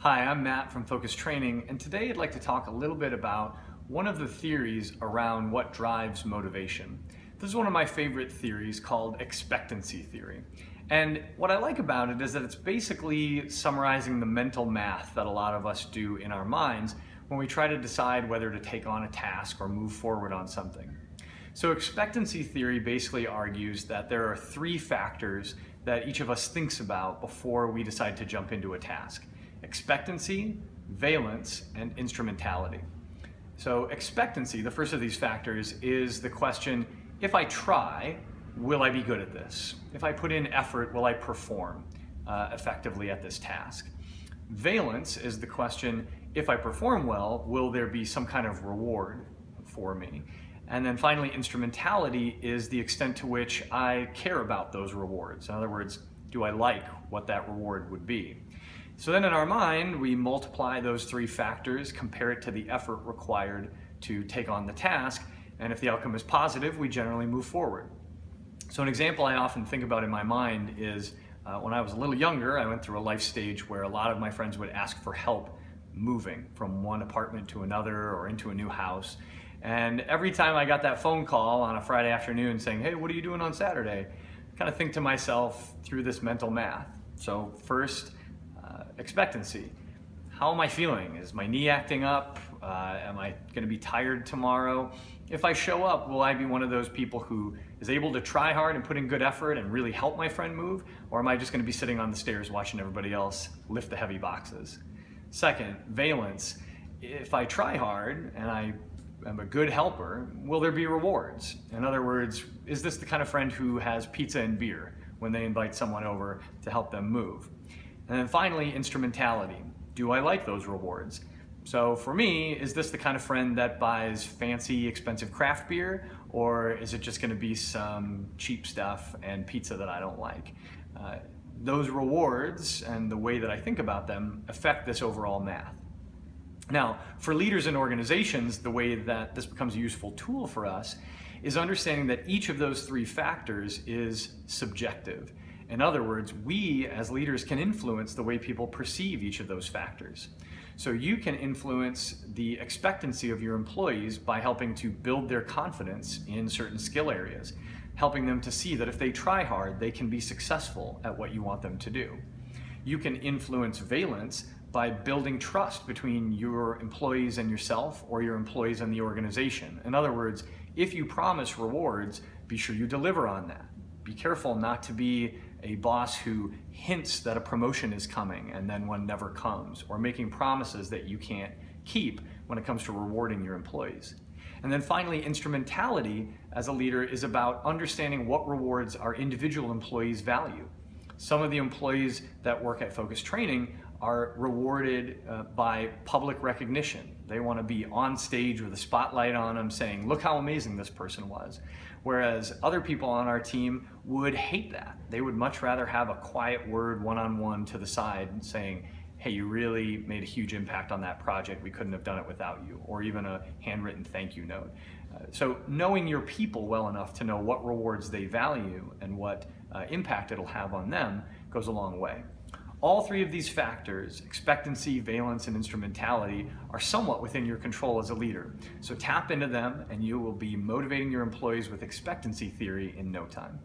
Hi, I'm Matt from FOCUS Training, and today I'd like to talk a little bit about one of the theories around what drives motivation. This is one of my favorite theories called Expectancy Theory. And what I like about it is that it's basically summarizing the mental math that a lot of us do in our minds when we try to decide whether to take on a task or move forward on something. So expectancy theory basically argues that there are three factors that each of us thinks about before we decide to jump into a task: expectancy, valence, and instrumentality. So expectancy, the first of these factors, is the question, if I try, will I be good at this? If I put in effort, will I perform effectively at this task? Valence is the question, if I perform well, will there be some kind of reward for me? And then finally, instrumentality is the extent to which I care about those rewards. In other words, do I like what that reward would be? So then in our mind, we multiply those three factors, compare it to the effort required to take on the task, and if the outcome is positive, we generally move forward. So an example I often think about in my mind is when I was a little younger, I went through a life stage where a lot of my friends would ask for help moving from one apartment to another or into a new house. And every time I got that phone call on a Friday afternoon saying, hey, what are you doing on Saturday? I kind of think to myself through this mental math. So first, expectancy. How am I feeling? Is my knee acting up? Am I going to be tired tomorrow? If I show up, will I be one of those people who is able to try hard and put in good effort and really help my friend move? Or am I just going to be sitting on the stairs watching everybody else lift the heavy boxes? Second, valence. If I try hard and I am a good helper, will there be rewards? In other words, is this the kind of friend who has pizza and beer when they invite someone over to help them move? And then finally, instrumentality. Do I like those rewards? So for me, is this the kind of friend that buys fancy, expensive craft beer, or is it just going to be some cheap stuff and pizza that I don't like? Those rewards and the way that I think about them affect this overall math. Now, for leaders and organizations, the way that this becomes a useful tool for us is understanding that each of those three factors is subjective. In other words, we as leaders can influence the way people perceive each of those factors. So you can influence the expectancy of your employees by helping to build their confidence in certain skill areas, helping them to see that if they try hard, they can be successful at what you want them to do. You can influence valence by building trust between your employees and yourself, or your employees and the organization. In other words, if you promise rewards, be sure you deliver on that. Be careful not to be a boss who hints that a promotion is coming and then one never comes, or making promises that you can't keep when it comes to rewarding your employees. And then finally, instrumentality as a leader is about understanding what rewards our individual employees value. Some of the employees that work at FOCUS Training are rewarded by public recognition. They want to be on stage with a spotlight on them saying, look how amazing this person was. Whereas other people on our team would hate that. They would much rather have a quiet word one-on-one to the side saying, hey, you really made a huge impact on that project. We couldn't have done it without you. Or even a handwritten thank you note. So knowing your people well enough to know what rewards they value and what impact it'll have on them goes a long way. All three of these factors, expectancy, valence, and instrumentality, are somewhat within your control as a leader. So tap into them and you will be motivating your employees with expectancy theory in no time.